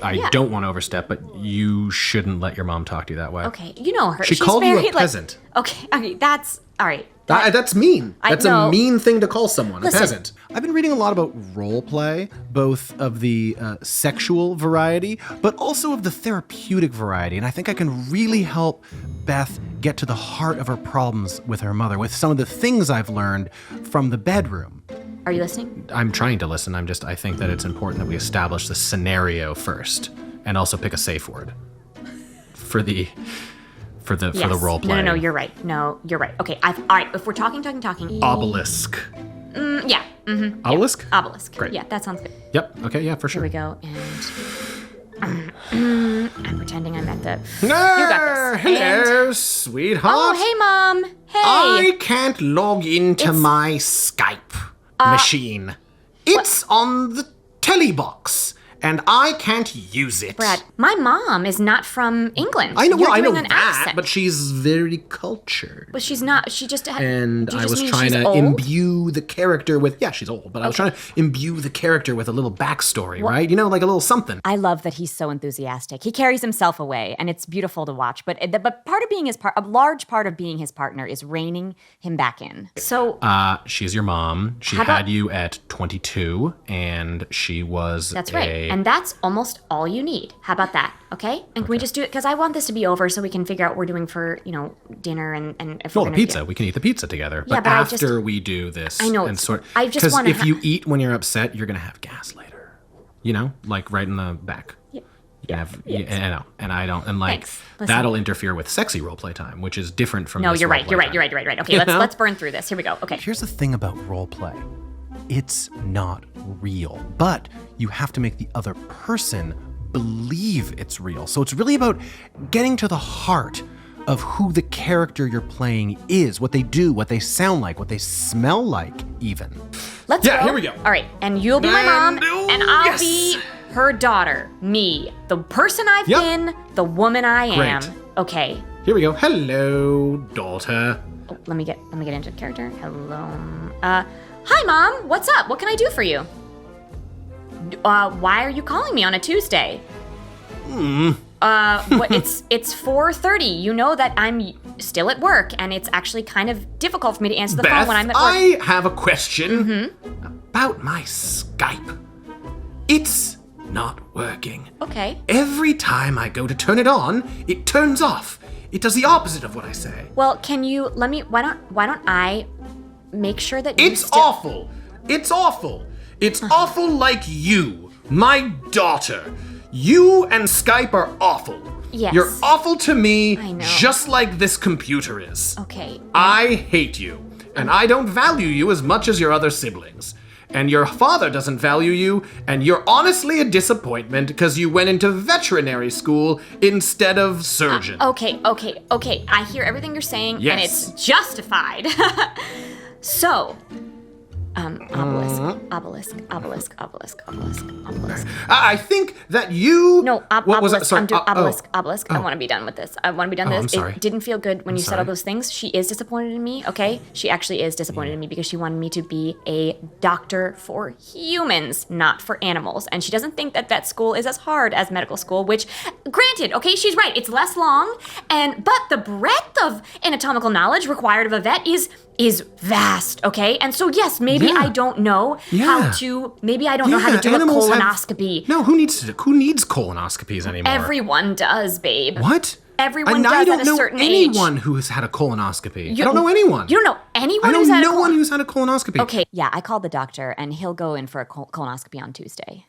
I don't want to overstep, but you shouldn't let your mom talk to you that way. Okay, you know her. She's called you a peasant. Okay, that's all right. That's mean. That's a mean thing to call someone, a peasant. I've been reading a lot about role play, both of the sexual variety, but also of the therapeutic variety. And I think I can really help Beth get to the heart of her problems with her mother, with some of the things I've learned from the bedroom. Are you listening? I'm trying to listen. I think that it's important that we establish the scenario first, and also pick a safe word for the role play. No, you're right. No, you're right. Okay, all right, if we're talking. Obelisk. Yeah. Mm-hmm. Obelisk? Yep. Obelisk. Great. Yeah, that sounds good. Yep. Okay, yeah, for sure. Here we go, and I'm pretending I'm at the... You got this. Hello, sweetheart. Oh, hey, Mom. Hey. I can't log into my Skype machine. It's on the telly box, and I can't use it. Brad, my mom is not from England. I know, I know an that, accent. but she's very cultured. But she's not. She just had... And I was trying to imbue the character with... Yeah, she's old, but I was trying to imbue the character with a little backstory, right? You know, like a little something. I love that he's so enthusiastic. He carries himself away, and it's beautiful to watch. But part of being a large part of being his partner is reining him back in. So... she's your mom. She had you at 22, and she was That's right. And that's almost all you need. How about that? Okay? And can we just do it? Because I want this to be over so we can figure out what we're doing for, dinner and if we're going to pizza. We can eat the pizza together. Yeah, but after we do this. I know. And I just want to... Because if you eat when you're upset, you're going to have gas later. You know? Like right in the back. Yeah. I know. And I don't... And like, that'll interfere with sexy roleplay time, which is different from this you're right. You're time. right. Okay, let's burn through this. Here we go. Okay. Here's the thing about roleplay. It's not real, but you have to make the other person believe it's real. So it's really about getting to the heart of who the character you're playing is, what they do, what they sound like, what they smell like, even. Let's go. Yeah, here we go. All right, and you'll be my mom, and I'll be her daughter, me, the person I've been, the woman I am. Great. Okay. Here we go. Hello, daughter. Oh, let me get into character. Hello. Hi, Mom. What's up? What can I do for you? Why are you calling me on a Tuesday? It's 4:30. You know that I'm still at work, and it's actually kind of difficult for me to answer the phone when I'm at work. I have a question about my Skype. It's not working. Okay. Every time I go to turn it on, it turns off. It does the opposite of what I say. Well, can you let me? Why don't I make sure that It's awful. It's awful. It's awful like you, my daughter. You and Skype are awful. Yes. You're awful to me, I know. just like this computer is. Okay. I hate you, and I don't value you as much as your other siblings. And your father doesn't value you, and you're honestly a disappointment because you went into veterinary school instead of surgeon. Okay. I hear everything you're saying, and Yes. it's justified. So, obelisk. I think that you... No, what was that? Sorry. obelisk. I want to be done with this. I want to be done with this. I'm sorry. It didn't feel good when you said all sorry. those things. She is disappointed in me, okay? She actually is disappointed in me because she wanted me to be a doctor for humans, not for animals. And she doesn't think that vet school is as hard as medical school, which, granted, okay, she's right. It's less long, but the breadth of anatomical knowledge required of a vet is vast, okay? And so, yes, maybe I don't know how to, maybe I don't know how to do a colonoscopy. No, who needs colonoscopies anymore? Everyone does, babe. What? Everyone does at a certain age. I don't know anyone who has had a colonoscopy. I don't know anyone. You don't know anyone who's had a colonoscopy? I know no one who's had a colonoscopy. Okay, yeah, I called the doctor, and he'll go in for a colonoscopy on Tuesday.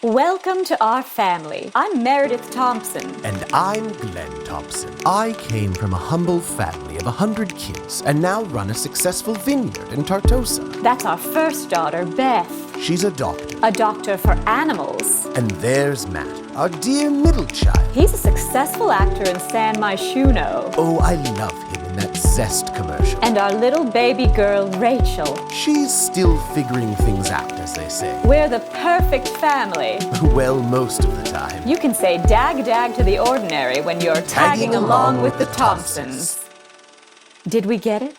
Welcome to our family. I'm Meredith Thompson. And I'm Glenn Thompson. I came from a humble family of 100 kids and now run a successful vineyard in Tartosa. That's our first daughter, Beth. She's a doctor. A doctor for animals. And there's Matt, our dear middle child. He's a successful actor in San Myshuno. Oh, I love him in that Zest commercial. And our little baby girl, Rachel. She's still figuring things out, as they say. We're the perfect family. Well, most of the time. You can say dag to the ordinary when you're tagging along with the Thompsons. Did we get it?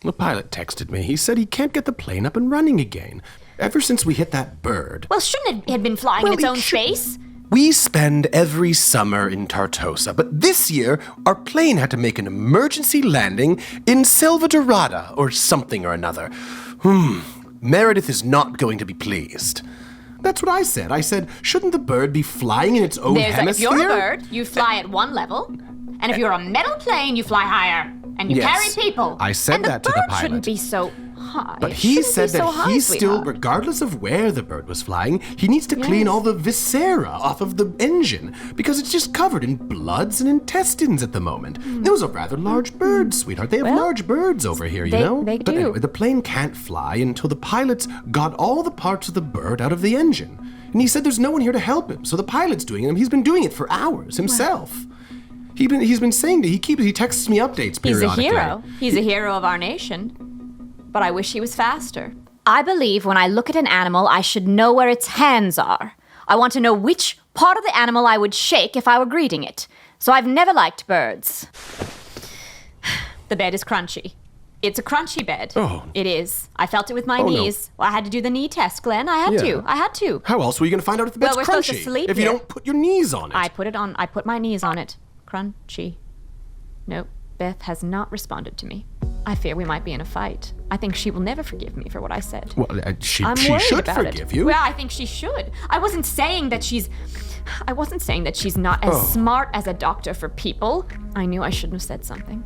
The pilot texted me. He said he can't get the plane up and running again. Ever since we hit that bird. Well, shouldn't it have been flying in its own space? We spend every summer in Tartosa, but this year our plane had to make an emergency landing in Selvadorada or something or another. Meredith is not going to be pleased. That's what I said. I said, shouldn't the bird be flying in its own hemisphere? If you're a bird, you fly at one level, and if you're a metal plane, you fly higher, and you carry people. I said that to the pilot. And the bird shouldn't be so high. But he said that he still, sweetheart. regardless of where the bird was flying, he needs to clean all the viscera off of the engine because it's just covered in bloods and intestines at the moment. It was a rather large bird, sweetheart. They have large birds over here, you know? They But do. anyway, the plane can't fly until the pilots got all the parts of the bird out of the engine. And he said there's no one here to help him, so the pilot's doing it. He's been doing it for hours himself. He's been saying that he texts me updates periodically. He's a hero. He's a hero of our nation. But I wish he was faster. I believe when I look at an animal, I should know where its hands are. I want to know which part of the animal I would shake if I were greeting it. So I've never liked birds. The bed is crunchy. It's a crunchy bed. Oh. It is. I felt it with my knees. Well, I had to do the knee test, Glenn. I had to. How else were you going to find out if the bed's we're crunchy? supposed to sleep if you here. don't put your knees on it. I put my knees on it. Crunchy. Nope. Beth has not responded to me. I fear we might be in a fight. I think she will never forgive me for what I said. Well, she I'm worried should about forgive it. you. Well, I think she should. I wasn't saying that she's not as smart as a doctor for people. I knew I shouldn't have said something.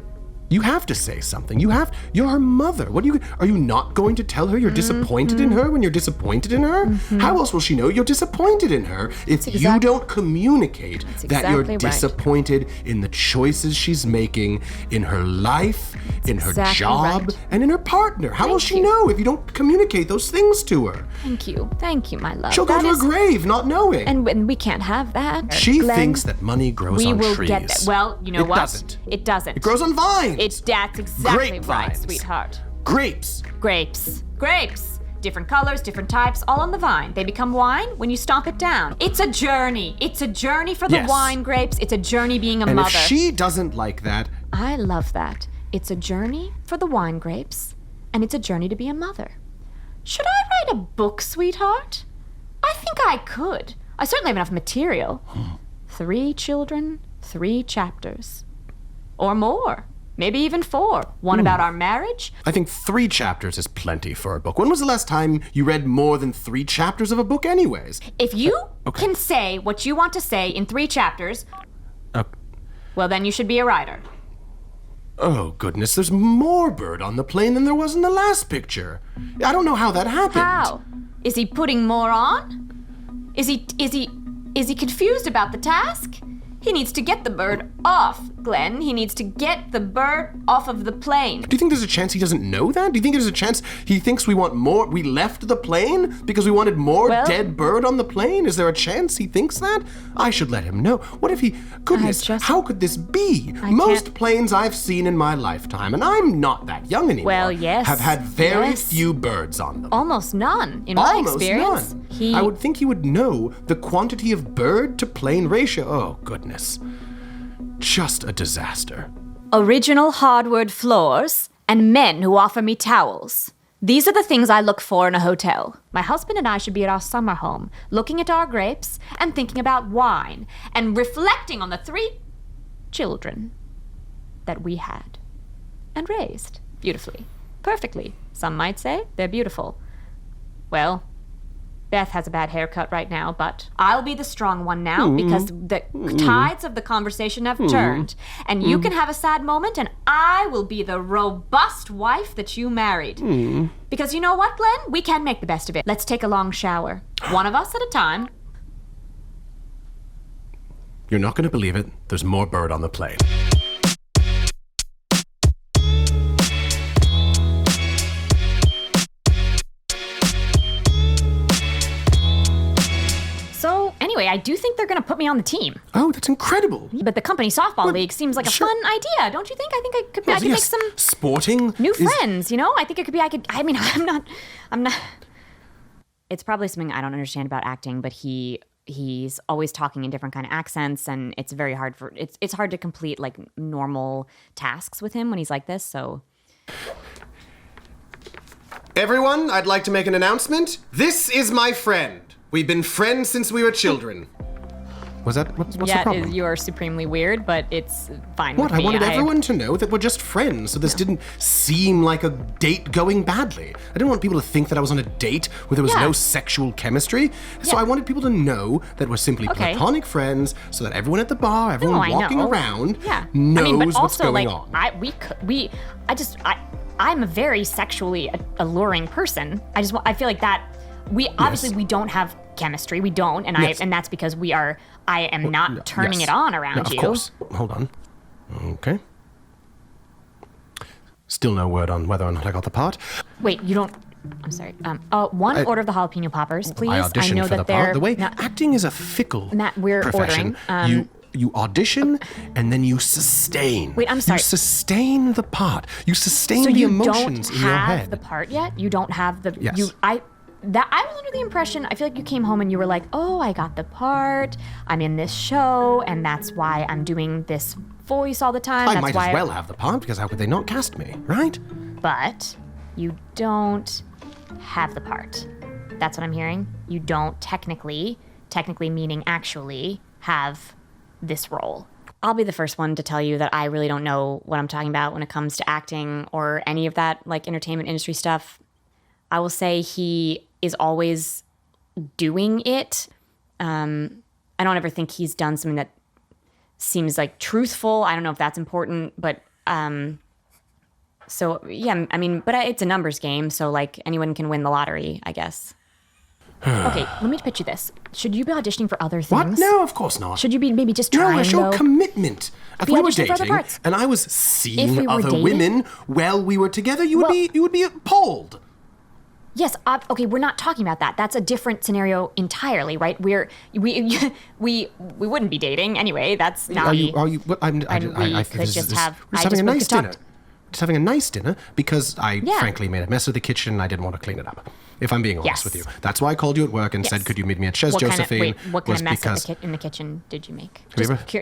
You have to say something. You're her mother. Are you not going to tell her you're disappointed in her when you're disappointed in her? How else will she know you're disappointed in her if you don't communicate that you're disappointed in the choices she's making in her life, in her job, and in her partner? How will she know if you don't communicate those things to her? Thank you, my love. She'll go to her grave not knowing. And we can't have that. She Glenn, thinks that money grows on trees. We will get that. Well, you know what? It doesn't. It grows on vines. That's exactly right, Grapevines. sweetheart. Grapes. Grapes. Different colors, different types, all on the vine. They become wine when you stomp it down. It's a journey. It's a journey for the wine grapes. It's a journey being a mother. And if she doesn't like that... I love that. It's a journey for the wine grapes, and it's a journey to be a mother. Should I write a book, sweetheart? I think I could. I certainly have enough material. 3 children, 3 chapters. Or more. Maybe even 4. One about our marriage. I think 3 chapters is plenty for a book. When was the last time you read more than 3 chapters of a book anyways? If you can say what you want to say in 3 chapters, well, then you should be a writer. Oh, goodness, there's more bird on the plane than there was in the last picture. I don't know how that happened. How? Is he putting more on? Is he confused about the task? He needs to get the bird off, Glenn. He needs to get the bird off of the plane. Do you think there's a chance he doesn't know that? Do you think there's a chance he thinks we left the plane because we wanted more dead bird on the plane? Is there a chance he thinks that? I should let him know. What if he... Goodness, how could this be? Most planes I've seen in my lifetime, and I'm not that young anymore, have had very few birds on them. Almost none, in my experience. None. I would think he would know the quantity of bird to plane ratio. Oh, goodness. Just a disaster. Original hardwood floors and men who offer me towels. These are the things I look for in a hotel. My husband and I should be at our summer home, looking at our grapes and thinking about wine and reflecting on the 3 children that we had and raised beautifully, perfectly. Some might say they're beautiful. Well, Beth has a bad haircut right now, but I'll be the strong one now because the tides of the conversation have turned. And you can have a sad moment, and I will be the robust wife that you married. Because you know what, Glenn? We can make the best of it. Let's take a long shower. One of us at a time. You're not going to believe it. There's more bird on the plane. Anyway, I do think they're going to put me on the team. Oh, that's incredible. But the company softball league seems like a fun idea, don't you think? I think I could make some sporting new friends, you know? I think it could be, I'm not. It's probably something I don't understand about acting, but he's always talking in different kind of accents, and it's very hard it's hard to complete like normal tasks with him when he's like this, so. Everyone, I'd like to make an announcement. This is my friend. We've been friends since we were children. What's the problem? You are supremely weird, but it's fine What? with me. I wanted everyone to know that we're just friends, so this didn't seem like a date going badly. I didn't want people to think that I was on a date where there was no sexual chemistry. So I wanted people to know that we're simply platonic friends, so that everyone at the bar, everyone walking around knows what's going on. I'm a very sexually alluring person. I feel like that we obviously we don't have chemistry. We don't, and that's because I am not turning it on around you. Of course. Hold on. Okay. Still no word on whether or not I got the part. Wait, you don't. I'm sorry. One order of the jalapeno poppers, please. I auditioned for the part. The way acting is a fickle profession. Ordering. You audition and then you sustain. Wait, I'm sorry. You sustain the part. You sustain the emotions in your head. So you don't have the part yet? You don't have the. Yes. I was under the impression. I feel like you came home and you were like, "Oh, I got the part. I'm in this show, and that's why I'm doing this voice all the time." I might as well have the part because how could they not cast me, right? But you don't have the part. That's what I'm hearing. You don't technically meaning actually, have this role. I'll be the first one to tell you that I really don't know what I'm talking about when it comes to acting or any of that like entertainment industry stuff. I will say he is always doing it. I don't ever think he's done something that seems like truthful. I don't know if that's important, but so yeah, I mean, but it's a numbers game, so like anyone can win the lottery, I guess. Okay, let me pitch you this. Should you be auditioning for other things? What? No, of course not. Should you be maybe just trying, No, I show commitment. If we were dating and I was If seeing we were other dating? women while we were together, you would be appalled. Yes, okay, we're not talking about that. That's a different scenario entirely, right? We wouldn't be dating anyway. That's not. Are you? What, I could just have. We're just having a nice dinner. Just having a nice dinner because I frankly made a mess of the kitchen and I didn't want to clean it up. If I'm being honest with you, that's why I called you at work and said, "Could you meet me at Chez Josephine?" What kind of mess in the kitchen did you make?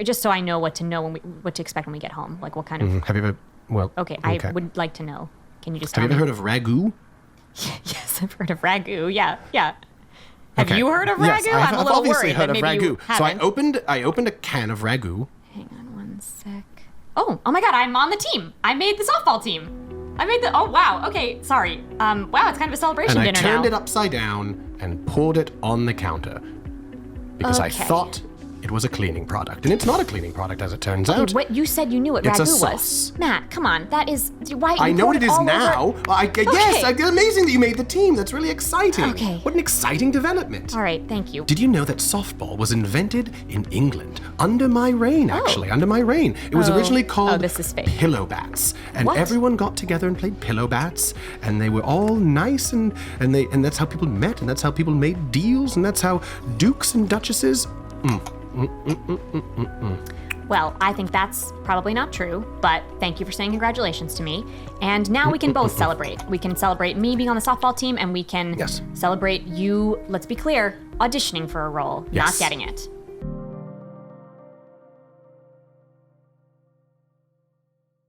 Just so I know what to expect when we get home. Like what kind of? Have you ever? Well, okay, I would like to know. Can you just? Have you tell ever me? heard of ragu? Yes, I've heard of ragu. Yeah. Have you heard of ragu? Yes, I'm a I've little obviously worried heard that of maybe you ragu. So haven't. I opened a can of ragu. Hang on one sec. Oh my God, I'm on the team. I made the softball team. Oh wow, okay, sorry. Wow, it's kind of a celebration dinner now. And I turned it upside down and poured it on the counter. Because I thought it was a cleaning product. And it's not a cleaning product, as it turns out. What you said you knew what It's a ragu was. sauce. Matt, come on, that is why I know what it is now. Yes, Okay. amazing that you made the team. That's really exciting. Okay. What an exciting development. All right, thank you. Did you know that softball was invented in England? Under my reign, actually. Under my reign. It was originally called this is fake. pillow bats. And What? everyone got together and played pillow bats. And they were all nice and that's how people met. And that's how people made deals. And that's how dukes and duchesses... Well, I think that's probably not true, but thank you for saying congratulations to me. And now we can both celebrate. We can celebrate me being on the softball team, and we can celebrate you, let's be clear, auditioning for a role, not getting it.